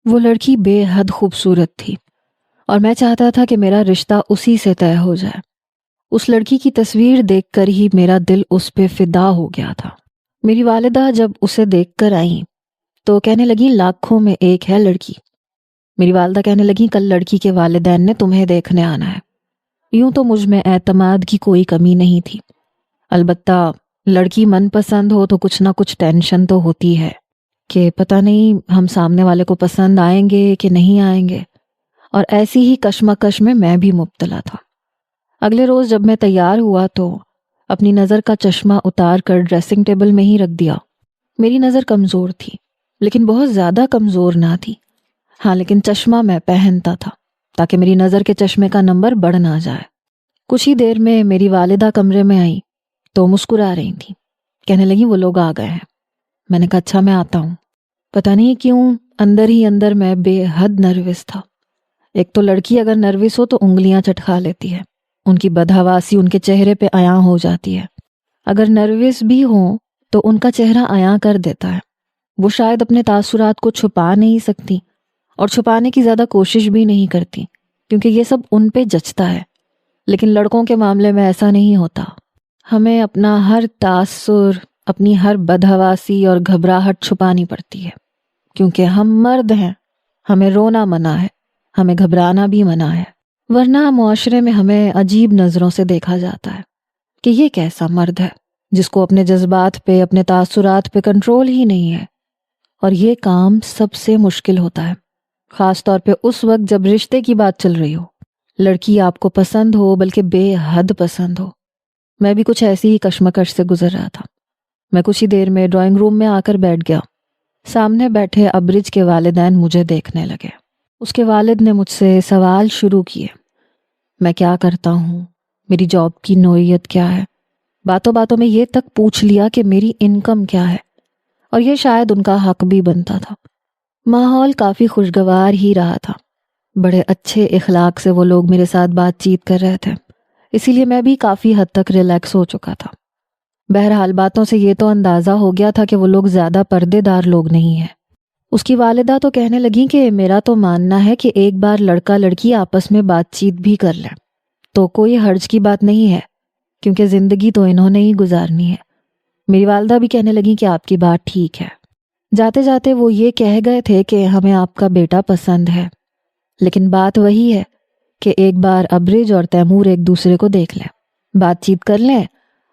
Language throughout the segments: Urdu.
وہ لڑکی بے حد خوبصورت تھی اور میں چاہتا تھا کہ میرا رشتہ اسی سے طے ہو جائے۔ اس لڑکی کی تصویر دیکھ کر ہی میرا دل اس پہ فدا ہو گیا تھا۔ میری والدہ جب اسے دیکھ کر آئیں تو کہنے لگیں لاکھوں میں ایک ہے لڑکی۔ میری والدہ کہنے لگیں کل لڑکی کے والدین نے تمہیں دیکھنے آنا ہے۔ یوں تو مجھ میں اعتماد کی کوئی کمی نہیں تھی، البتہ لڑکی من پسند ہو تو کچھ نہ کچھ ٹینشن تو ہوتی ہے کہ پتہ نہیں ہم سامنے والے کو پسند آئیں گے کہ نہیں آئیں گے، اور ایسی ہی کشمکش میں بھی مبتلا تھا۔ اگلے روز جب میں تیار ہوا تو اپنی نظر کا چشمہ اتار کر ڈریسنگ ٹیبل میں ہی رکھ دیا۔ میری نظر کمزور تھی لیکن بہت زیادہ کمزور نہ تھی، ہاں لیکن چشمہ میں پہنتا تھا تاکہ میری نظر کے چشمے کا نمبر بڑھ نہ جائے۔ کچھ ہی دیر میں میری والدہ کمرے میں آئی تو مسکرا رہی تھی، کہنے لگی وہ لوگ آ گئے ہیں۔ میں نے کہا اچھا میں آتا ہوں۔ پتہ نہیں کیوں اندر ہی اندر میں بے حد نروس تھا۔ ایک تو لڑکی اگر نروس ہو تو انگلیاں چٹکا لیتی ہے، ان کی بدحواسی ان کے چہرے پہ عیاں ہو جاتی ہے۔ اگر نروس بھی ہوں تو ان کا چہرہ عیاں کر دیتا ہے۔ وہ شاید اپنے تاثرات کو چھپا نہیں سکتی اور چھپانے کی زیادہ کوشش بھی نہیں کرتی کیونکہ یہ سب ان پہ جچتا ہے، لیکن لڑکوں کے معاملے میں ایسا نہیں ہوتا۔ ہمیں اپنا ہر تاثر، اپنی ہر بدحواسی اور گھبراہٹ چھپانی پڑتی ہے کیونکہ ہم مرد ہیں، ہمیں رونا منع ہے، ہمیں گھبرانا بھی منع ہے، ورنہ معاشرے میں ہمیں عجیب نظروں سے دیکھا جاتا ہے کہ یہ کیسا مرد ہے جس کو اپنے جذبات پہ، اپنے تاثرات پہ کنٹرول ہی نہیں ہے۔ اور یہ کام سب سے مشکل ہوتا ہے، خاص طور پہ اس وقت جب رشتے کی بات چل رہی ہو، لڑکی آپ کو پسند ہو بلکہ بے حد پسند ہو۔ میں بھی کچھ ایسی ہی کشمکش سے گزر رہا تھا۔ میں کچھ ہی دیر میں ڈرائنگ روم میں آ کر بیٹھ گیا۔ سامنے بیٹھے ابرج کے والدین مجھے دیکھنے لگے۔ اس کے والد نے مجھ سے سوال شروع کیے، میں کیا کرتا ہوں، میری جاب کی نوعیت کیا ہے، باتوں باتوں میں یہ تک پوچھ لیا کہ میری انکم کیا ہے، اور یہ شاید ان کا حق بھی بنتا تھا۔ ماحول کافی خوشگوار ہی رہا تھا، بڑے اچھے اخلاق سے وہ لوگ میرے ساتھ بات چیت کر رہے تھے، اسی لیے میں بھی کافی حد تک ریلیکس ہو چکا تھا۔ بہرحال باتوں سے یہ تو اندازہ ہو گیا تھا کہ وہ لوگ زیادہ پردے دار لوگ نہیں ہیں۔ اس کی والدہ تو کہنے لگیں کہ میرا تو ماننا ہے کہ ایک بار لڑکا لڑکی آپس میں بات چیت بھی کر لیں تو کوئی حرج کی بات نہیں ہے کیونکہ زندگی تو انہوں نے ہی گزارنی ہے۔ میری والدہ بھی کہنے لگیں کہ آپ کی بات ٹھیک ہے۔ جاتے جاتے وہ یہ کہہ گئے تھے کہ ہمیں آپ کا بیٹا پسند ہے، لیکن بات وہی ہے کہ ایک بار ابرج اور تیمور ایک دوسرے کو دیکھ لیں، بات چیت کر لیں،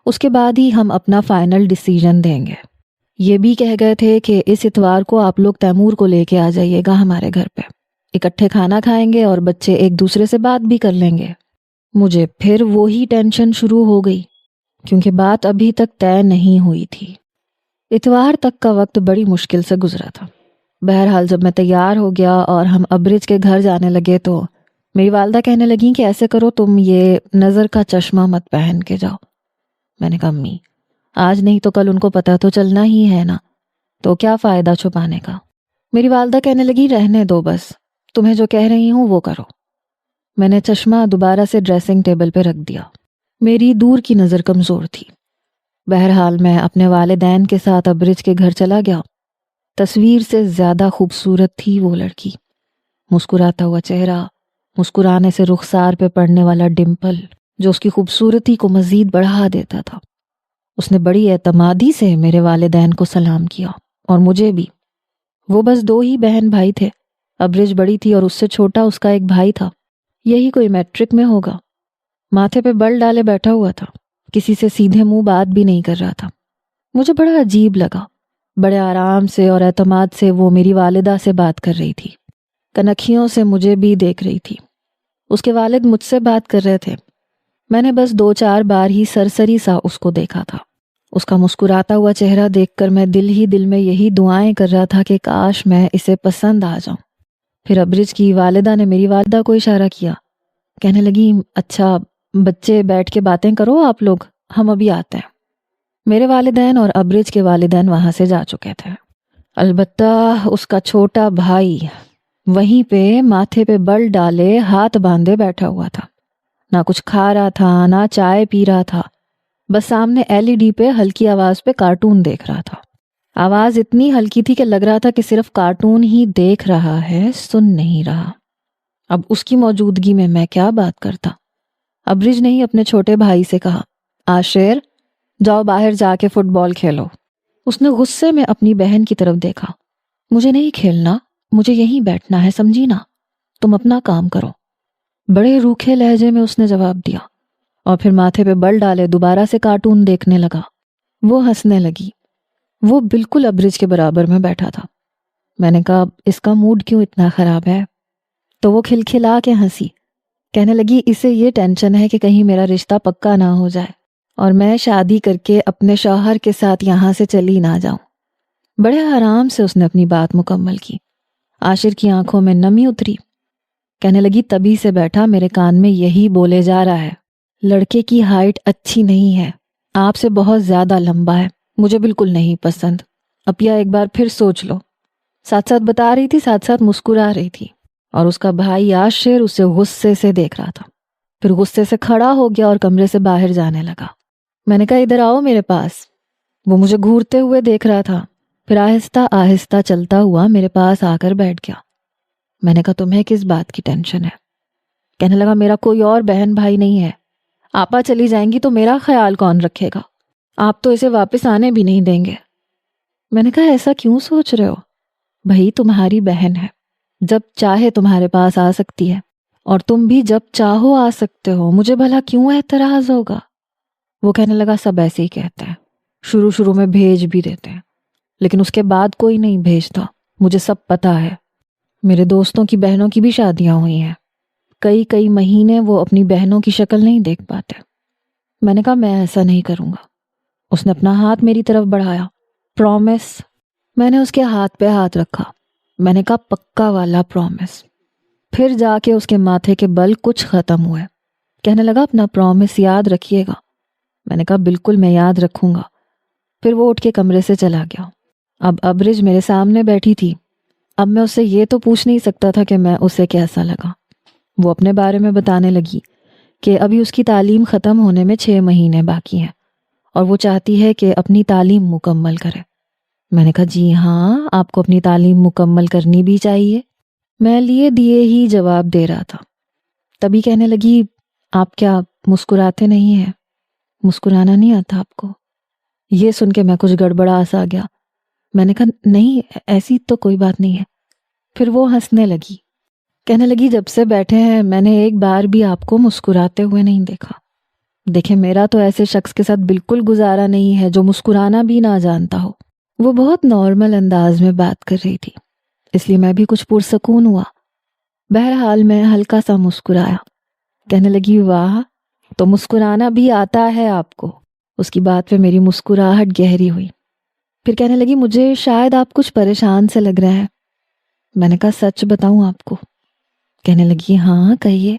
اس کے بعد ہی ہم اپنا فائنل ڈیسیژن دیں گے۔ یہ بھی کہہ گئے تھے کہ اس اتوار کو آپ لوگ تیمور کو لے کے آ جائیے گا ہمارے گھر پہ، اکٹھے کھانا کھائیں گے اور بچے ایک دوسرے سے بات بھی کر لیں گے۔ مجھے پھر وہی ٹینشن شروع ہو گئی کیونکہ بات ابھی تک طے نہیں ہوئی تھی۔ اتوار تک کا وقت بڑی مشکل سے گزرا تھا۔ بہرحال جب میں تیار ہو گیا اور ہم ابرج کے گھر جانے لگے تو میری والدہ کہنے لگیں کہ ایسے کرو تم یہ نظر کا چشمہ مت پہن کے جاؤ۔ میں نے کہا امی آج نہیں تو کل ان کو پتہ تو چلنا ہی ہے نا، تو کیا فائدہ چھپانے کا۔ میری والدہ کہنے لگی رہنے دو، بس تمہیں جو کہہ رہی ہوں وہ کرو۔ میں نے چشمہ دوبارہ سے ڈریسنگ ٹیبل پہ رکھ دیا۔ میری دور کی نظر کمزور تھی۔ بہرحال میں اپنے والدین کے ساتھ ابرج کے گھر چلا گیا۔ تصویر سے زیادہ خوبصورت تھی وہ لڑکی، مسکراتا ہوا چہرہ، مسکرانے سے رخسار پہ پڑنے والا ڈمپل جو اس کی خوبصورتی کو مزید بڑھا دیتا تھا۔ اس نے بڑی اعتمادی سے میرے والدین کو سلام کیا اور مجھے بھی۔ وہ بس دو ہی بہن بھائی تھے، ابرج بڑی تھی اور اس سے چھوٹا اس کا ایک بھائی تھا، یہی کوئی میٹرک میں ہوگا۔ ماتھے پہ بل ڈالے بیٹھا ہوا تھا، کسی سے سیدھے منہ بات بھی نہیں کر رہا تھا۔ مجھے بڑا عجیب لگا، بڑے آرام سے اور اعتماد سے وہ میری والدہ سے بات کر رہی تھی، کنکھیوں سے مجھے بھی دیکھ رہی تھی۔ اس کے والد مجھ سے بات کر رہے تھے۔ میں نے بس 2-4 بار ہی سرسری سا اس کو دیکھا تھا۔ اس کا مسکراتا ہوا چہرہ دیکھ کر میں دل ہی دل میں یہی دعائیں کر رہا تھا کہ کاش میں اسے پسند آ جاؤں۔ پھر ابرج کی والدہ نے میری والدہ کو اشارہ کیا، کہنے لگی اچھا بچے بیٹھ کے باتیں کرو آپ لوگ، ہم ابھی آتے ہیں۔ میرے والدین اور ابرج کے والدین وہاں سے جا چکے تھے، البتہ اس کا چھوٹا بھائی وہیں پہ ماتھے پہ بل ڈالے ہاتھ باندھے بیٹھا ہوا تھا، نہ کچھ کھا رہا تھا نہ چائے پی رہا تھا، بس سامنے LED پہ ہلکی آواز پہ کارٹون دیکھ رہا تھا۔ آواز اتنی ہلکی تھی کہ لگ رہا تھا کہ صرف کارٹون ہی دیکھ رہا ہے، سن نہیں رہا۔ اب اس کی موجودگی میں کیا بات کرتا؟ ابرج نے ہی اپنے چھوٹے بھائی سے کہا، عاشر جاؤ باہر جا کے فٹ بال کھیلو۔ اس نے غصے میں اپنی بہن کی طرف دیکھا۔ مجھے نہیں کھیلنا، مجھے یہیں بیٹھنا ہے، سمجھی نا؟ تم اپنا کام کرو۔ بڑے روکھے لہجے میں اس نے جواب دیا اور پھر ماتھے پہ بل ڈالے دوبارہ سے کارٹون دیکھنے لگا۔ وہ ہنسنے لگی۔ وہ بالکل ابرج کے برابر میں بیٹھا تھا۔ میں نے کہا، اس کا موڈ کیوں اتنا خراب ہے؟ تو وہ کھلکھلا کے ہنسی، کہنے لگی اسے یہ ٹینشن ہے کہ کہیں میرا رشتہ پکا نہ ہو جائے اور میں شادی کر کے اپنے شوہر کے ساتھ یہاں سے چلی نہ جاؤں۔ بڑے آرام سے اس نے اپنی بات مکمل کی۔ عاشر کی آنکھوں میں نمی اتری۔ کہنے لگی تبھی سے بیٹھا میرے کان میں یہی بولے جا رہا ہے، لڑکے کی ہائٹ اچھی نہیں ہے، آپ سے بہت زیادہ لمبا ہے، مجھے بالکل نہیں پسند۔ اپیا ایک بار پھر سوچ لو۔ ساتھ ساتھ بتا رہی تھی، ساتھ ساتھ مسکرا رہی تھی، اور اس کا بھائی عاشر اسے غصے سے دیکھ رہا تھا۔ پھر غصے سے کھڑا ہو گیا اور کمرے سے باہر جانے لگا۔ میں نے کہا ادھر آؤ میرے پاس۔ وہ مجھے گھورتے ہوئے دیکھ رہا تھا، پھر آہستہ آہستہ چلتا ہوا میرے پاس آ کر بیٹھ گیا۔ میں نے کہا تمہیں کس بات کی ٹینشن ہے؟ کہنے لگا میرا کوئی اور بہن بھائی نہیں ہے، آپا چلی جائیں گی تو میرا خیال کون رکھے گا؟ آپ تو اسے واپس آنے بھی نہیں دیں گے۔ میں نے کہا ایسا کیوں سوچ رہے ہو؟ بھائی تمہاری بہن ہے، جب چاہے تمہارے پاس آ سکتی ہے، اور تم بھی جب چاہو آ سکتے ہو، مجھے بھلا کیوں اعتراض ہوگا؟ وہ کہنے لگا سب ایسے ہی کہتے ہیں، شروع میں بھیج بھی دیتے ہیں، لیکن اس کے بعد کوئی نہیں بھیجتا، مجھے سب پتا ہے۔ میرے دوستوں کی بہنوں کی بھی شادیاں ہوئی ہیں، کئی مہینے وہ اپنی بہنوں کی شکل نہیں دیکھ پاتے۔ میں نے کہا میں ایسا نہیں کروں گا۔ اس نے اپنا ہاتھ میری طرف بڑھایا۔ پرومس؟ میں نے اس کے ہاتھ پہ ہاتھ رکھا۔ میں نے کہا پکا والا پرومس۔ پھر جا کے اس کے ماتھے کے بل کچھ ختم ہوئے۔ کہنے لگا اپنا پرومس یاد رکھیے گا۔ میں نے کہا بالکل میں یاد رکھوں گا۔ پھر وہ اٹھ کے کمرے سے چلا گیا۔ اب ابرج میرے سامنے بیٹھی تھی۔ اب میں اسے یہ تو پوچھ نہیں سکتا تھا کہ میں اسے کیسا لگا۔ وہ اپنے بارے میں بتانے لگی کہ ابھی اس کی تعلیم ختم ہونے میں 6 مہینے باقی ہیں اور وہ چاہتی ہے کہ اپنی تعلیم مکمل کرے۔ میں نے کہا جی ہاں، آپ کو اپنی تعلیم مکمل کرنی بھی چاہیے۔ میں لیے دیے ہی جواب دے رہا تھا، تبھی کہنے لگی آپ کیا مسکراتے نہیں ہیں؟ مسکرانا نہیں آتا آپ کو؟ یہ سن کے میں کچھ گڑبڑا سا گیا۔ میں نے کہا نہیں ایسی تو کوئی بات نہیں ہے۔ پھر وہ ہنسنے لگی، کہنے لگی جب سے بیٹھے ہیں میں نے ایک بار بھی آپ کو مسکراتے ہوئے نہیں دیکھا۔ دیکھیں میرا تو ایسے شخص کے ساتھ بالکل گزارا نہیں ہے جو مسکرانا بھی نہ جانتا ہو۔ وہ بہت نارمل انداز میں بات کر رہی تھی، اس لیے میں بھی کچھ پرسکون ہوا۔ بہرحال میں ہلکا سا مسکرایا۔ کہنے لگی واہ، تو مسکرانا بھی آتا ہے آپ کو؟ اس کی بات پہ میری مسکراہٹ گہری ہوئی۔ پھر کہنے لگی مجھے شاید آپ کچھ پریشان سے لگ رہے ہیں۔ میں نے کہا سچ بتاؤں آپ کو؟ کہنے لگی ہاں کہیے۔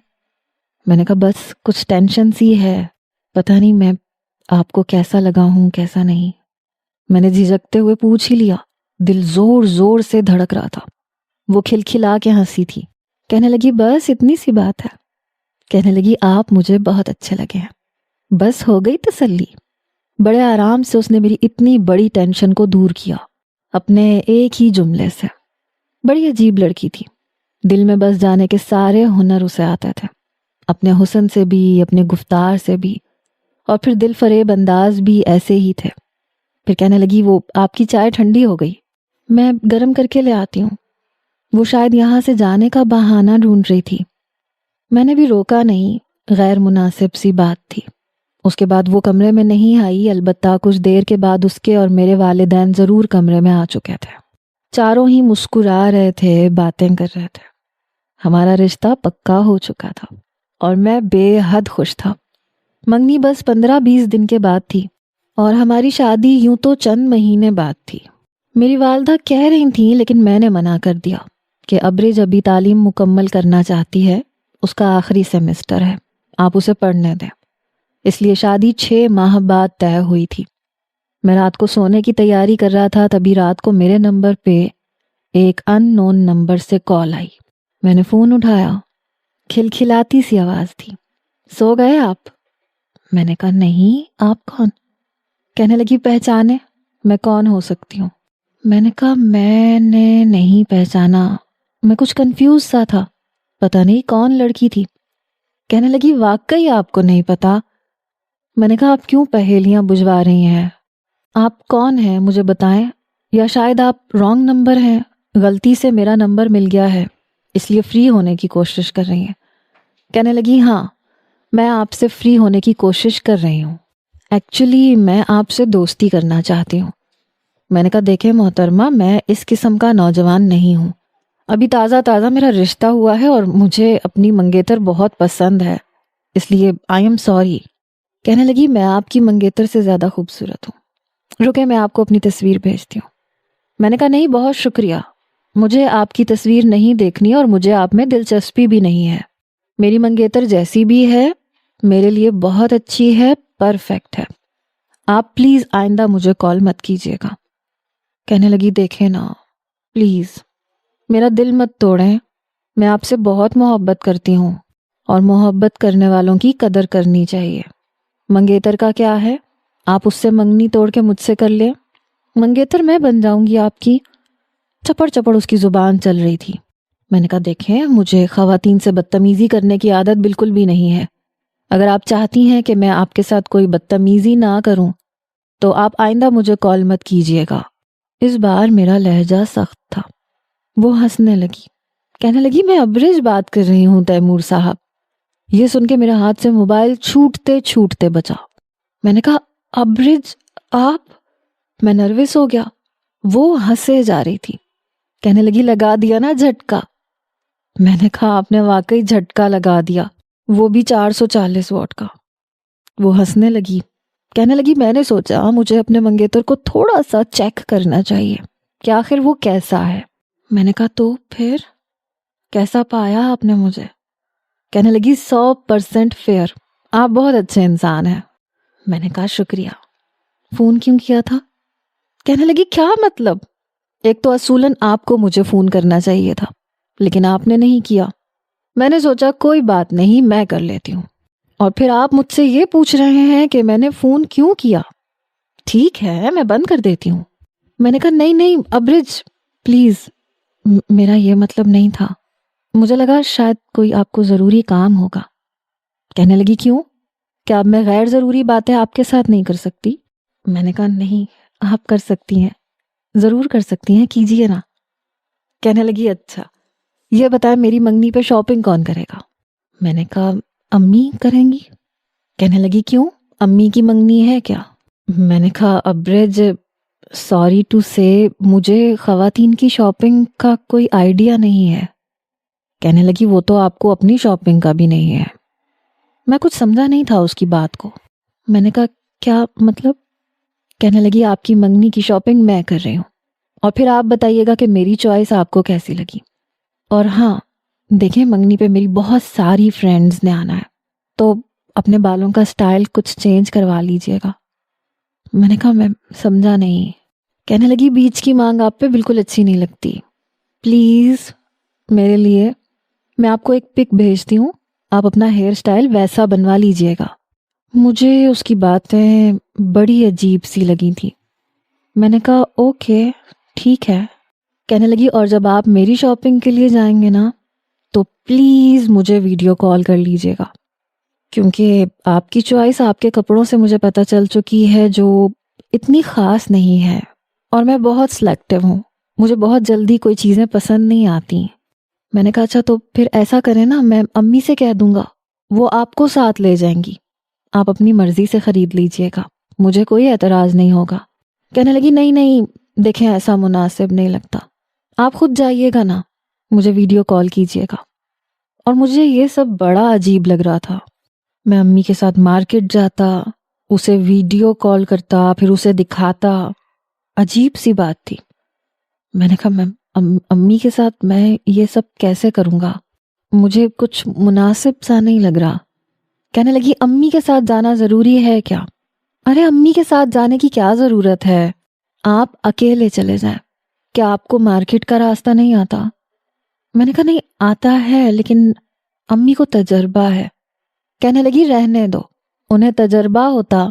میں نے کہا بس کچھ ٹینشن سی ہے، پتہ نہیں میں آپ کو کیسا لگا ہوں کیسا نہیں۔ میں نے جھجکتے ہوئے پوچھ ہی لیا، دل زور زور سے دھڑک رہا تھا۔ وہ کھلکھلا کے ہنسی تھی، کہنے لگی بس اتنی سی بات ہے۔ کہنے لگی آپ مجھے بہت اچھے لگے ہیں، بس ہو گئی تسلی۔ بڑے آرام سے اس نے میری اتنی بڑی ٹینشن کو دور کیا اپنے ایک ہی جملے سے۔ بڑی عجیب لڑکی تھی، دل میں بس جانے کے سارے ہنر اسے آتے تھے، اپنے حسن سے بھی، اپنے گفتار سے بھی، اور پھر دل فریب انداز بھی ایسے ہی تھے۔ پھر کہنے لگی وہ آپ کی چائے ٹھنڈی ہو گئی، میں گرم کر کے لے آتی ہوں۔ وہ شاید یہاں سے جانے کا بہانہ ڈھونڈ رہی تھی۔ میں نے بھی روکا نہیں، غیر مناسب سی بات تھی۔ اس کے بعد وہ کمرے میں نہیں آئی، البتہ کچھ دیر کے بعد اس کے اور میرے والدین ضرور کمرے میں آ چکے تھے۔ چاروں ہی مسکرا رہے تھے، باتیں کر رہے تھے۔ ہمارا رشتہ پکا ہو چکا تھا اور میں بے حد خوش تھا۔ منگنی بس 15-20 دن کے بعد تھی اور ہماری شادی یوں تو چند مہینے بعد تھی۔ میری والدہ کہہ رہی تھیں لیکن میں نے منع کر دیا کہ ابرج ابھی تعلیم مکمل کرنا چاہتی ہے، اس کا آخری سیمسٹر ہے، آپ اسے پڑھنے دیں۔ اس لیے شادی 6 ماہ بعد طے ہوئی تھی۔ میں رات کو سونے کی تیاری کر رہا تھا، تبھی رات کو میرے نمبر پہ ایک ان نون نمبر سے کال آئی۔ میں نے فون اٹھایا، کھلکھلاتی سی آواز تھی، سو گئے آپ؟ میں نے کہا نہیں، آپ کون؟ کہنے لگی پہچانے میں کون ہو سکتی ہوں؟ میں نے کہا میں نے نہیں پہچانا، میں کچھ کنفیوز سا تھا، پتہ نہیں کون لڑکی تھی۔ کہنے لگی واقعی آپ کو نہیں پتا؟ میں نے کہا آپ کیوں پہیلیاں بجھوا رہی ہیں؟ آپ کون ہیں مجھے بتائیں، یا شاید آپ رانگ نمبر ہیں، غلطی سے میرا نمبر مل گیا ہے اس لیے فری ہونے کی کوشش کر رہی ہیں۔ کہنے لگی ہاں، میں آپ سے فری ہونے کی کوشش کر رہی ہوں، ایکچولی میں آپ سے دوستی کرنا چاہتی ہوں۔ میں نے کہا دیکھیں محترمہ، میں اس قسم کا نوجوان نہیں ہوں، ابھی تازہ تازہ میرا رشتہ ہوا ہے اور مجھے اپنی منگیتر بہت پسند ہے، اس لیے آئی ایم سوری۔ کہنے لگی میں آپ کی منگیتر سے زیادہ خوبصورت ہوں، رکے میں آپ کو اپنی تصویر بھیجتی ہوں۔ میں نے کہا نہیں بہت شکریہ، مجھے آپ کی تصویر نہیں دیکھنی اور مجھے آپ میں دلچسپی بھی نہیں ہے، میری منگیتر جیسی بھی ہے میرے لیے بہت اچھی ہے، پرفیکٹ ہے، آپ پلیز آئندہ مجھے کال مت کیجیے گا۔ کہنے لگی دیکھیں نا پلیز میرا دل مت توڑیں، میں آپ سے بہت محبت کرتی ہوں اور محبت کرنے والوں کی قدر کرنی چاہیے۔ منگیتر کا کیا ہے، آپ اس سے منگنی توڑ کے مجھ سے کر لیں، منگیتر میں بن جاؤں گی آپ کی۔ چپڑ چپڑ اس کی زبان چل رہی تھی۔ میں نے کہا دیکھیں مجھے خواتین سے بدتمیزی کرنے کی عادت بالکل بھی نہیں ہے، اگر آپ چاہتی ہیں کہ میں آپ کے ساتھ کوئی بدتمیزی نہ کروں تو آپ آئندہ مجھے کال مت کیجیے گا۔ اس بار میرا لہجہ سخت تھا۔ وہ ہنسنے لگی، کہنے لگی میں ابرج بات کر رہی ہوں تیمور صاحب۔ یہ سن کے میرے ہاتھ سے موبائل چھوٹتے چھوٹتے بچا۔ میں نے کہا ابرج آپ؟ میں نروس ہو گیا۔ وہ ہنسے جا رہی تھی، کہنے لگی لگا دیا نا جھٹکا۔ میں نے کہا آپ نے واقعی جھٹکا لگا دیا، وہ بھی 440 واٹ کا۔ وہ ہنسنے لگی، کہنے لگی میں نے سوچا مجھے اپنے منگیتر کو تھوڑا سا چیک کرنا چاہیے کہ آخر وہ کیسا ہے۔ میں نے کہا تو پھر کیسا پایا آپ نے مجھے؟ کہنے لگی 100% فیئر، آپ بہت اچھے انسان ہیں۔ میں نے کہا شکریہ، فون کیوں کیا تھا؟ کہنے لگی کیا مطلب؟ ایک تو اصولاً آپ کو مجھے فون کرنا چاہیے تھا لیکن آپ نے نہیں کیا، میں نے سوچا کوئی بات نہیں میں کر لیتی ہوں، اور پھر آپ مجھ سے یہ پوچھ رہے ہیں کہ میں نے فون کیوں کیا۔ ٹھیک ہے میں بند کر دیتی ہوں۔ میں نے کہا نہیں ابرج پلیز، میرا یہ مطلب نہیں تھا، مجھے لگا شاید کوئی آپ کو ضروری کام ہوگا۔ کہنے لگی کیوں، کیا اب میں غیر ضروری باتیں آپ کے ساتھ نہیں کر سکتی؟ میں نے کہا نہیں آپ کر سکتی ہیں، ضرور کر سکتی ہیں، کیجیے نا۔ کہنے لگی اچھا یہ بتائیں میری منگنی پہ شاپنگ کون کرے گا؟ میں نے کہا امی کریں گی۔ کہنے لگی کیوں، امی کی منگنی ہے کیا؟ میں نے کہا ابرج سوری ٹو سے مجھے خواتین کی شاپنگ کا کوئی آئیڈیا نہیں ہے۔ کہنے لگی وہ تو آپ کو اپنی شاپنگ کا بھی نہیں ہے۔ میں کچھ سمجھا نہیں تھا اس کی بات کو۔ میں نے کہا کیا مطلب؟ کہنے لگی آپ کی منگنی کی شاپنگ میں کر رہی ہوں، اور پھر آپ بتائیے گا کہ میری چوائس آپ کو کیسی لگی۔ اور ہاں دیکھیں منگنی پہ میری بہت ساری فرینڈز نے آنا ہے، تو اپنے بالوں کا سٹائل کچھ چینج کروا لیجئے گا۔ میں نے کہا میں سمجھا نہیں۔ کہنے لگی بیچ کی مانگ آپ پہ بالکل اچھی نہیں لگتی، پلیز میرے لیے میں آپ کو ایک پک بھیجتی ہوں، آپ اپنا ہیئر سٹائل ویسا بنوا لیجئے گا۔ مجھے اس کی باتیں بڑی عجیب سی لگی تھی۔ میں نے کہا اوکے ٹھیک ہے۔ کہنے لگی اور جب آپ میری شاپنگ کے لیے جائیں گے نا تو پلیز مجھے ویڈیو کال کر لیجئے گا، کیونکہ آپ کی چوائس آپ کے کپڑوں سے مجھے پتہ چل چکی ہے جو اتنی خاص نہیں ہے، اور میں بہت سلیکٹیو ہوں، مجھے بہت جلدی کوئی چیزیں پسند نہیں آتی۔ میں نے کہا اچھا تو پھر ایسا کریں نا، میں امی سے کہہ دوں گا، وہ آپ کو ساتھ لے جائیں گی، آپ اپنی مرضی سے خرید لیجئے گا، مجھے کوئی اعتراض نہیں ہوگا۔ کہنے لگی نہیں دیکھیں ایسا مناسب نہیں لگتا، آپ خود جائیے گا نا، مجھے ویڈیو کال کیجیے گا۔ اور مجھے یہ سب بڑا عجیب لگ رہا تھا، میں امی کے ساتھ مارکیٹ جاتا، اسے ویڈیو کال کرتا، پھر اسے دکھاتا، عجیب سی بات تھی۔ میں نے کہا میں امی کے ساتھ میں یہ سب کیسے کروں گا، مجھے کچھ مناسب سا نہیں لگ رہا۔ کہنے لگی امی کے ساتھ جانا ضروری ہے کیا؟ ارے امی کے ساتھ جانے کی کیا ضرورت ہے، آپ اکیلے چلے جائیں، کیا آپ کو مارکیٹ کا راستہ نہیں آتا؟ میں نے کہا نہیں آتا ہے لیکن امی کو تجربہ ہے۔ کہنے لگی رہنے دو، انہیں تجربہ ہوتا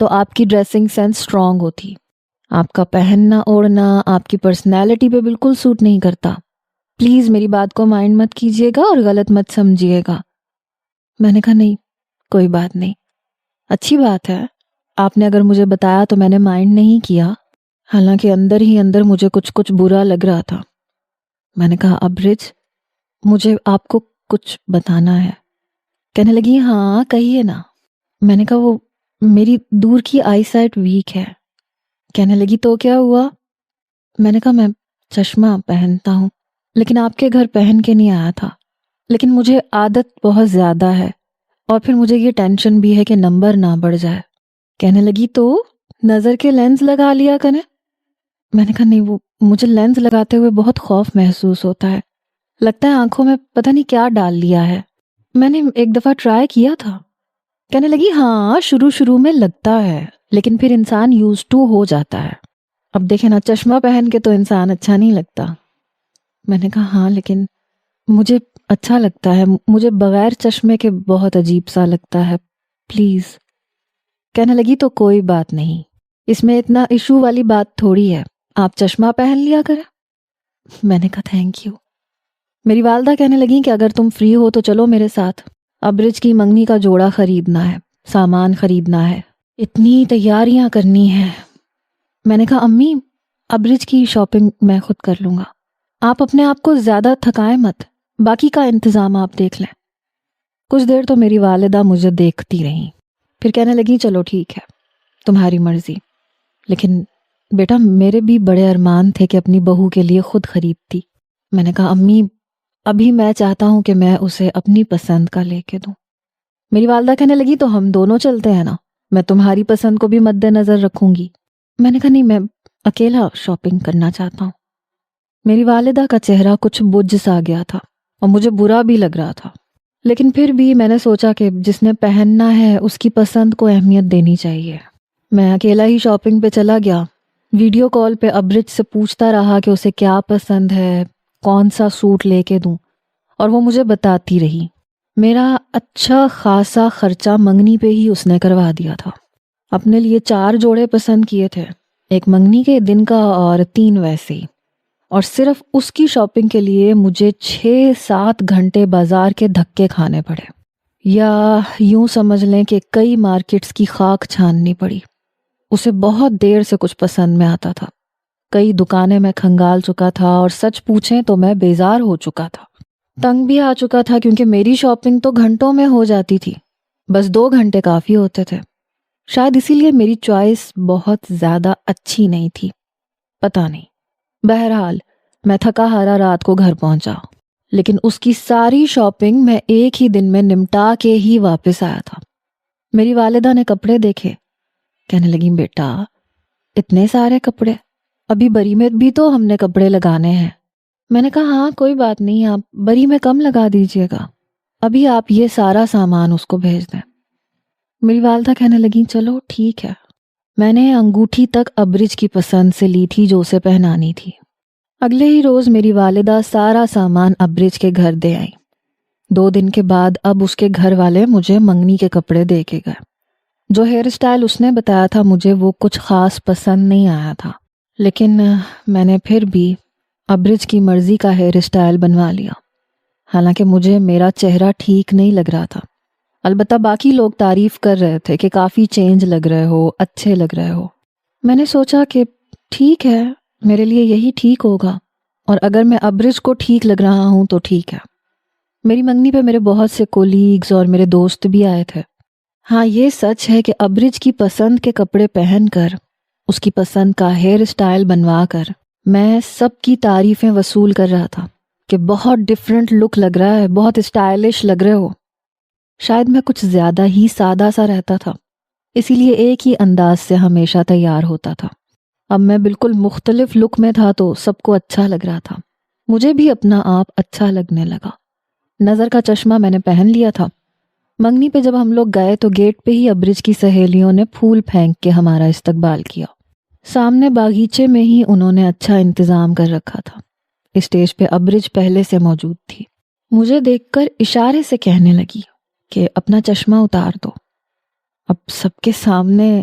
تو آپ کی ڈریسنگ سینس سٹرونگ ہوتی، آپ کا پہننا اوڑھنا آپ کی پرسنالٹی پہ بالکل سوٹ نہیں کرتا. پلیز میری بات کو مائنڈ مت کیجیے گا اور غلط مت سمجھیے گا. میں نے کہا نہیں کوئی بات نہیں، اچھی بات ہے، آپ نے اگر مجھے بتایا تو میں نے مائنڈ نہیں کیا، حالانکہ اندر ہی اندر مجھے کچھ برا لگ رہا تھا. میں نے کہا ابرج مجھے آپ کو کچھ بتانا ہے. کہنے لگی ہاں کہیے نا. میں نے کہا وہ میری دور کی آئی سائٹ ویک ہے. کہنے لگی تو کیا ہوا؟ میں نے کہا میں چشمہ پہنتا ہوں لیکن آپ کے گھر پہن کے نہیں آیا تھا، لیکن مجھے عادت بہت زیادہ ہے اور پھر مجھے یہ ٹینشن بھی ہے کہ نمبر نہ بڑھ جائے. کہنے لگی تو نظر کے لینز لگا لیا کریں. میں نے کہا نہیں وہ مجھے لینز لگاتے ہوئے بہت خوف محسوس ہوتا ہے، لگتا ہے آنکھوں میں پتہ نہیں کیا ڈال لیا ہے. میں نے ایک دفعہ ٹرائی کیا تھا. کہنے لگی ہاں شروع میں لگتا ہے لیکن پھر انسان یوز ٹو ہو جاتا ہے. اب دیکھیں نا چشمہ پہن کے تو انسان اچھا نہیں لگتا. میں نے کہا ہاں لیکن مجھے اچھا لگتا ہے، مجھے بغیر چشمے کے بہت عجیب سا لگتا ہے پلیز. کہنے لگی تو کوئی بات نہیں، اس میں اتنا ایشو والی بات تھوڑی ہے، آپ چشمہ پہن لیا کریں. میں نے کہا تھینک یو. میری والدہ کہنے لگی کہ اگر تم فری ہو تو چلو میرے ساتھ، ابرج کی منگنی کا جوڑا خریدنا ہے، سامان خریدنا ہے، اتنی تیاریاں کرنی ہیں. میں نے کہا امی ابرج کی شاپنگ میں خود کر لوں گا، آپ اپنے آپ کو زیادہ تھکائیں مت، باقی کا انتظام آپ دیکھ لیں. کچھ دیر تو میری والدہ مجھے دیکھتی رہیں، پھر کہنے لگی چلو ٹھیک ہے تمہاری مرضی، لیکن بیٹا میرے بھی بڑے ارمان تھے کہ اپنی بہو کے لیے خود خریدتی. میں نے کہا امی ابھی میں چاہتا ہوں کہ میں اسے اپنی پسند کا لے کے دوں. میری والدہ کہنے لگی تو ہم دونوں چلتے ہیں نا، میں تمہاری پسند کو بھی مد نظر رکھوں گی. میں نے کہا نہیں میں اکیلا شاپنگ کرنا چاہتا ہوں. میری والدہ کا چہرہ کچھ بجھ سا گیا تھا اور مجھے برا بھی لگ رہا تھا، لیکن پھر بھی میں نے سوچا کہ جس نے پہننا ہے اس کی پسند کو اہمیت دینی چاہیے. میں اکیلا ہی شاپنگ پہ چلا گیا. ویڈیو کال پہ ابرج سے پوچھتا رہا کہ اسے کیا پسند ہے، کون سا سوٹ لے کے دوں، اور وہ مجھے بتاتی رہی. میرا اچھا خاصا خرچہ منگنی پہ ہی اس نے کروا دیا تھا. اپنے لیے 4 جوڑے پسند کیے تھے، ایک منگنی کے دن کا اور 3 ویسے ہی، اور صرف اس کی شاپنگ کے لیے مجھے 6-7 گھنٹے بازار کے دھکے کھانے پڑے، یا یوں سمجھ لیں کہ کئی مارکیٹس کی خاک چھاننی پڑی. اسے بہت دیر سے کچھ پسند میں آتا تھا، کئی دکانیں میں کھنگال چکا تھا اور سچ پوچھیں تو میں بیزار ہو چکا تھا، تنگ بھی آ چکا تھا کیونکہ میری شاپنگ تو گھنٹوں میں ہو جاتی تھی، بس 2 گھنٹے کافی ہوتے تھے. شاید اسی لیے میری چوائس بہت زیادہ اچھی نہیں تھی، پتہ نہیں. بہرحال میں تھکا ہارا رات کو گھر پہنچا، لیکن اس کی ساری شاپنگ میں ایک ہی دن میں نمٹا کے ہی واپس آیا تھا. میری والدہ نے کپڑے دیکھے، کہنے لگی بیٹا اتنے سارے کپڑے، ابھی بری میں بھی تو ہم نے کپڑے لگانے ہیں. میں نے کہا ہاں کوئی بات نہیں، آپ بری میں کم لگا دیجیے گا، ابھی آپ یہ سارا سامان اس کو بھیج دیں. میری والدہ کہنے لگی چلو ٹھیک ہے. میں نے انگوٹھی تک ابرج کی پسند سے لی تھی جو اسے پہنانی تھی. اگلے ہی روز میری والدہ سارا سامان ابرج کے گھر دے آئی. 2 دن کے بعد اب اس کے گھر والے مجھے منگنی کے کپڑے دے کے گئے. جو ہیئر اسٹائل اس نے بتایا تھا مجھے وہ کچھ خاص پسند نہیں آیا تھا، لیکن میں نے پھر بھی ابرج کی مرضی کا ہیئر اسٹائل بنوا لیا، حالانکہ مجھے میرا چہرہ ٹھیک نہیں لگ رہا تھا. البتہ باقی لوگ تعریف کر رہے تھے کہ کافی چینج لگ رہے ہو، اچھے لگ رہے ہو. میں نے سوچا کہ ٹھیک ہے میرے لیے یہی ٹھیک ہوگا، اور اگر میں ابرج کو ٹھیک لگ رہا ہوں تو ٹھیک ہے. میری منگنی پہ میرے بہت سے کولیگز اور میرے دوست بھی آئے تھے. ہاں یہ سچ ہے کہ ابرج کی پسند کے کپڑے پہن کر، اس کی پسند کا ہیئر اسٹائل بنوا کر میں سب کی تعریفیں وصول کر رہا تھا کہ بہت ڈیفرنٹ لک لگ رہا ہے، بہت اسٹائلش لگ رہے ہو. شاید میں کچھ زیادہ ہی سادہ سا رہتا تھا، اسی لیے ایک ہی انداز سے ہمیشہ تیار ہوتا تھا. اب میں بالکل مختلف لک میں تھا تو سب کو اچھا لگ رہا تھا، مجھے بھی اپنا آپ اچھا لگنے لگا. نظر کا چشمہ میں نے پہن لیا تھا. منگنی پہ جب ہم لوگ گئے تو گیٹ پہ ہی ابرج کی سہیلیوں نے پھول پھینک کے ہمارا استقبال کیا. سامنے باغیچے میں ہی انہوں نے اچھا انتظام کر رکھا تھا. اسٹیج پہ ابرج پہلے سے موجود تھی. مجھے دیکھ کر اشارے سے کہنے لگی کہ اپنا چشمہ اتار دو. اب سب کے سامنے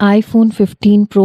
iPhone 15 Pro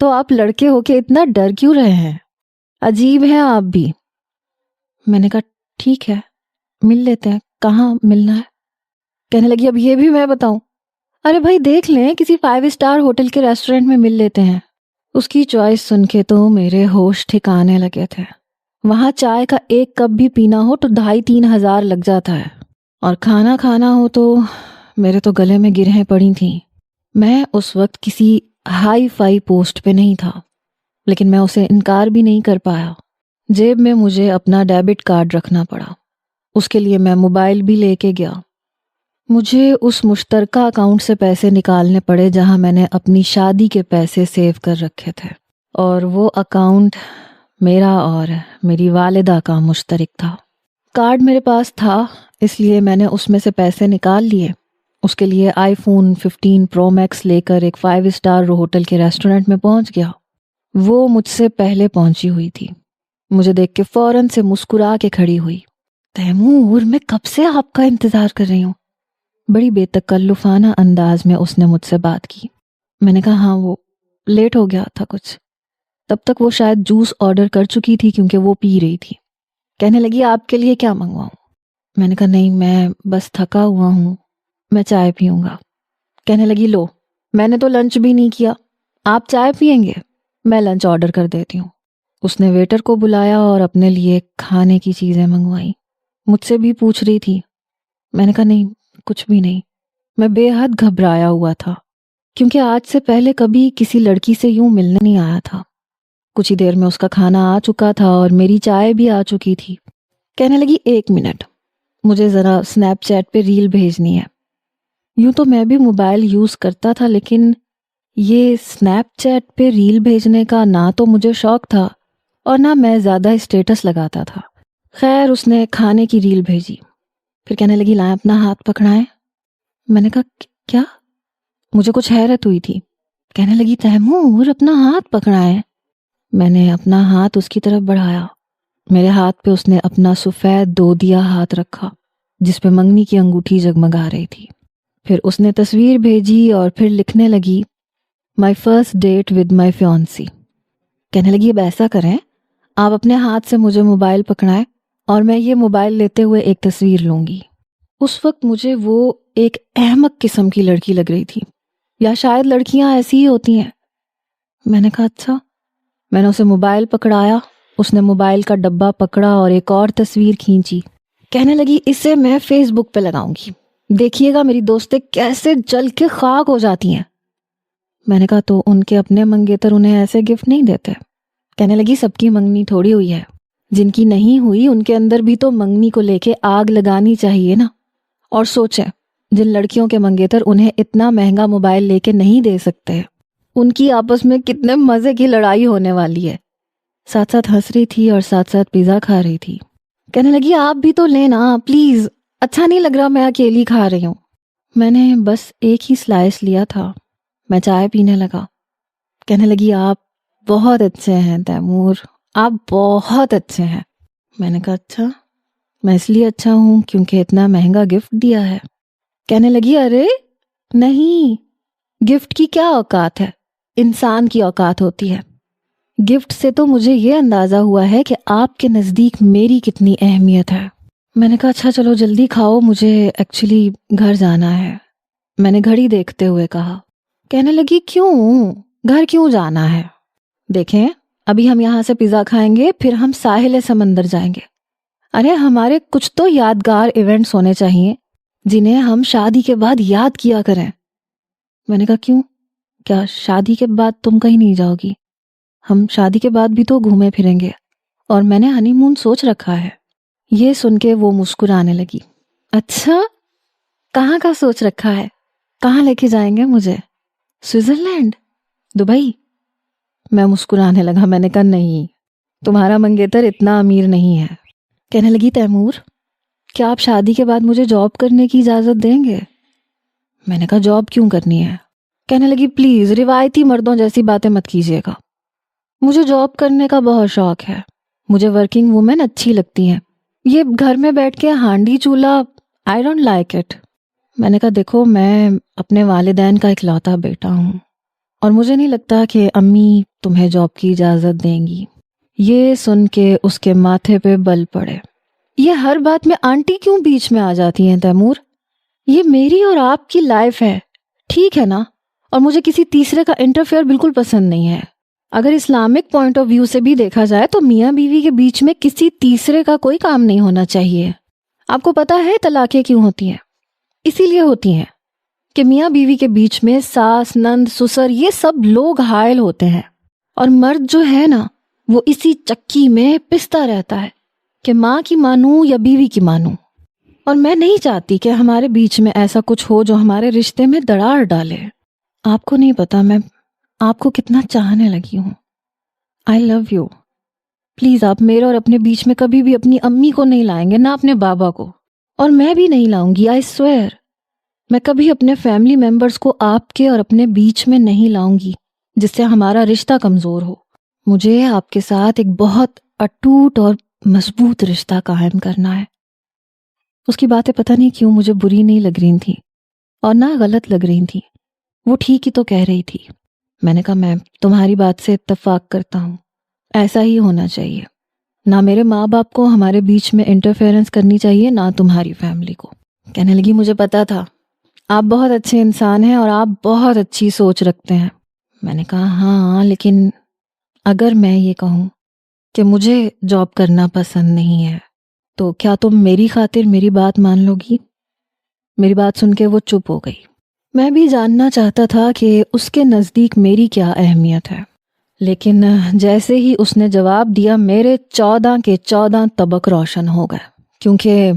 تو آپ لڑکے ہو کے اتنا ڈر کیوں رہے ہیں؟ عجیب ہیں آپ بھی۔ میں نے کہا ٹھیک ہے مل لیتے ہیں، کہاں ملنا ہے؟ کہنے لگی اب یہ بھی میں بتاؤں؟ ارے بھائی دیکھ لیں، کسی 5 اسٹار ہوٹل کے ریسٹورنٹ میں مل لیتے ہیں۔ اس کی چوائس سن کے تو میرے ہوش ٹھکانے لگے تھے۔ وہاں چائے کا ایک کپ بھی پینا ہو تو 2,500-3 ہزار لگ جاتا ہے، اور کھانا کھانا ہو تو میرے تو گلے میں گرہیں پڑی تھیں۔ میں اس وقت کسی ہائی فائی پوسٹ پہ نہیں تھا، لیکن میں اسے انکار بھی نہیں کر پایا۔ جیب میں مجھے اپنا ڈیبٹ کارڈ رکھنا پڑا، اس کے لیے میں موبائل بھی لے کے گیا۔ مجھے اس مشترکہ اکاؤنٹ سے پیسے نکالنے پڑے جہاں میں نے اپنی شادی کے پیسے سیو کر رکھے تھے، اور وہ اکاؤنٹ میرا اور میری والدہ کا مشترک تھا۔ کارڈ میرے پاس تھا، اس لیے میں نے اس میں سے پیسے نکال لیے۔ اس کے لیے آئی فون 15 پرو میکس لے کر ایک 5 اسٹار ہوٹل کے ریسٹورنٹ میں پہنچ گیا۔ وہ مجھ سے پہلے پہنچی ہوئی تھی، مجھے دیکھ کے فوراً سے مسکرا کے کھڑی ہوئی۔ تیمور میں کب سے آپ کا انتظار کر رہی ہوں۔ بڑی بے تکلفانہ انداز میں اس نے مجھ سے بات کی۔ میں نے کہا ہاں وہ لیٹ ہو گیا تھا کچھ۔ تب تک وہ شاید جوس آرڈر کر چکی تھی کیونکہ وہ پی رہی تھی۔ کہنے لگی آپ کے لیے کیا منگواؤں؟ میں نے کہا نہیں میں بس تھکا ہوا ہوں، میں چائے پیوں گا۔ کہنے لگی لو میں نے تو لنچ بھی نہیں کیا، آپ چائے پئیں گے؟ میں لنچ آرڈر کر دیتی ہوں۔ اس نے ویٹر کو بلایا اور اپنے لیے کھانے کی چیزیں منگوائیں۔ مجھ سے بھی پوچھ رہی تھی۔ میں نے کہا نہیں کچھ بھی نہیں۔ میں بے حد گھبرایا ہوا تھا کیونکہ آج سے پہلے کبھی کسی لڑکی سے یوں ملنے نہیں آیا تھا۔ کچھ ہی دیر میں اس کا کھانا آ چکا تھا اور میری چائے بھی آ چکی تھی۔ کہنے لگی 1 منٹ، مجھے ذرا سنیپ چیٹ پہ ریل بھیجنی ہے۔ یوں تو میں بھی موبائل یوز کرتا تھا، لیکن یہ سنیپ چیٹ پہ ریل بھیجنے کا نہ تو مجھے شوق تھا اور نہ میں زیادہ اسٹیٹس لگاتا تھا۔ خیر اس نے کھانے کی ریل بھیجی، پھر کہنے لگی لائیں اپنا ہاتھ پکڑائیں۔ میں نے کہا کیا؟ مجھے کچھ حیرت ہوئی تھی۔ کہنے لگی تیمور اپنا ہاتھ پکڑائیں۔ میں نے اپنا ہاتھ اس کی طرف بڑھایا۔ میرے ہاتھ پہ اس نے اپنا سفید دودیا ہاتھ رکھا جس پہ منگنی کی انگوٹھی جگمگا رہی تھی۔ پھر اس نے تصویر بھیجی اور پھر لکھنے لگی my first date with my fiancee. کہنے لگی اب ایسا کریں آپ اپنے ہاتھ سے مجھے موبائل پکڑائیں اور میں یہ موبائل لیتے ہوئے ایک تصویر لوں گی۔ اس وقت مجھے وہ ایک احمق قسم کی لڑکی لگ رہی تھی، یا شاید لڑکیاں ایسی ہی ہوتی ہیں۔ میں نے کہا اچھا۔ میں نے اسے موبائل پکڑایا، اس نے موبائل کا ڈبہ پکڑا اور ایک اور تصویر کھینچی۔ کہنے لگی اسے میں فیس بک پہ لگاؤں گی، دیکھیے گا میری دوستیں کیسے جل کے خاک ہو جاتی ہیں۔ میں نے کہا تو ان کے اپنے منگیتر انہیں ایسے گفٹ نہیں دیتے؟ کہنے لگی سب کی منگنی تھوڑی ہوئی ہے، جن کی نہیں ہوئی ان کے اندر بھی تو منگنی کو لے کے آگ لگانی چاہیے نا۔ اور سوچیں جن لڑکیوں کے منگیتر انہیں اتنا مہنگا موبائل لے کے نہیں دے سکتے، ان کی آپس میں کتنے مزے کی لڑائی ہونے والی ہے۔ ساتھ ساتھ ہنس رہی تھی اور ساتھ ساتھ پیزا کھا رہی تھی۔ کہنے لگی آپ بھی تو لینا پلیز، اچھا نہیں لگ رہا میں اکیلی کھا رہی ہوں۔ میں نے بس ایک ہی سلائس لیا تھا، میں چائے پینے لگا۔ کہنے لگی آپ بہت اچھے ہیں تیمور، آپ بہت اچھے ہیں۔ میں نے کہا اچھا، میں اس لیے اچھا ہوں کیونکہ اتنا مہنگا گفٹ دیا ہے۔ کہنے لگی ارے نہیں، گفٹ کی کیا اوقات ہے، انسان کی اوقات ہوتی ہے۔ گفٹ سے تو مجھے یہ اندازہ ہوا ہے کہ آپ کے نزدیک میری کتنی اہمیت ہے۔ میں نے کہا اچھا چلو جلدی کھاؤ، مجھے ایکچولی گھر جانا ہے۔ میں نے گھڑی دیکھتے ہوئے کہا۔ کہنے لگی کیوں؟ گھر کیوں جانا ہے؟ دیکھیں ابھی ہم یہاں سے پیزا کھائیں گے، پھر ہم ساحل سمندر جائیں گے۔ ارے ہمارے کچھ تو یادگار ایونٹس ہونے چاہیے جنہیں ہم شادی کے بعد یاد کیا کریں۔ میں نے کہا کیوں؟ کیا شادی کے بعد تم کہیں نہیں جاؤ گی؟ ہم شادی کے بعد بھی تو گھومے پھریں گے، اور میں نے ہنی مون سوچ رکھا ہے۔ یہ سن کے وہ مسکرانے لگی۔ اچھا کہاں کا سوچ رکھا ہے؟ کہاں لے کے جائیں گے مجھے؟ سوئٹزرلینڈ؟ دبئی؟ میں مسکرانے لگا۔ میں نے کہا نہیں، تمہارا منگیتر اتنا امیر نہیں ہے۔ کہنے لگی تیمور کیا آپ شادی کے بعد مجھے جاب کرنے کی اجازت دیں گے؟ میں نے کہا جاب کیوں کرنی ہے؟ کہنے لگی پلیز روایتی مردوں جیسی باتیں مت کیجیے گا، مجھے جاب کرنے کا بہت شوق ہے، مجھے ورکنگ وومن اچھی لگتی ہیں، یہ گھر میں بیٹھ کے ہانڈی چولہا آئی ڈونٹ لائک اٹ۔ میں نے کہا دیکھو میں اپنے والدین کا اکلوتا بیٹا ہوں اور مجھے نہیں لگتا کہ امی تمہیں جاب کی اجازت دیں گی۔ یہ سن کے اس کے ماتھے پہ بل پڑے۔ یہ ہر بات میں آنٹی کیوں بیچ میں آ جاتی ہیں تیمور؟ یہ میری اور آپ کی لائف ہے، ٹھیک ہے نا؟ اور مجھے کسی تیسرے کا انٹرفیئر بالکل پسند نہیں ہے۔ اگر اسلامک پوائنٹ آف ویو سے بھی دیکھا جائے تو میاں بیوی کے بیچ میں کسی تیسرے کا کوئی کام نہیں ہونا چاہیے۔ آپ کو پتا ہے طلاقیں کیوں ہوتی ہیں؟ اسی لیے ہوتی ہیں کہ میاں بیوی کے بیچ میں ساس، نند، سسر یہ سب لوگ حائل ہوتے ہیں، اور مرد جو ہے نا وہ اسی چکی میں پستا رہتا ہے کہ ماں کی مانوں یا بیوی کی مانوں۔ اور میں نہیں چاہتی کہ ہمارے بیچ میں ایسا کچھ ہو جو ہمارے رشتے میں دراڑ ڈالے۔ آپ کو نہیں پتا میں آپ کو کتنا چاہنے لگی ہوں۔ آئی لو یو۔ پلیز آپ میرے اور اپنے بیچ میں کبھی بھی اپنی امی کو نہیں لائیں گے، نہ اپنے بابا کو، اور میں بھی نہیں لاؤں گی، آئی سویئر۔ میں کبھی اپنے فیملی ممبرز کو آپ کے اور اپنے بیچ میں نہیں لاؤں گی جس سے ہمارا رشتہ کمزور ہو۔ مجھے آپ کے ساتھ ایک بہت اٹوٹ اور مضبوط رشتہ قائم کرنا ہے۔ اس کی باتیں پتہ نہیں کیوں مجھے بری نہیں لگ رہی تھیں اور نہ غلط لگ رہی تھیں، وہ ٹھیک ہی تو کہہ رہی تھی۔ میں نے کہا میں تمہاری بات سے اتفاق کرتا ہوں، ایسا ہی ہونا چاہیے۔ نہ میرے ماں باپ کو ہمارے بیچ میں انٹرفیئرنس کرنی چاہیے، نہ تمہاری فیملی کو۔ کہنے لگی مجھے پتا تھا، آپ بہت اچھے انسان ہیں اور آپ بہت اچھی سوچ رکھتے ہیں۔ میں نے کہا ہاں، لیکن اگر میں یہ کہوں کہ مجھے جاب کرنا پسند نہیں ہے تو کیا تم میری خاطر میری بات مان لو گی؟ میری بات سن کے وہ چپ ہو گئی۔ میں بھی جاننا چاہتا تھا کہ اس کے نزدیک میری کیا اہمیت ہے، لیکن جیسے ہی اس نے جواب دیا میرے 14 کے 14 طبق روشن ہو گئے، کیونکہ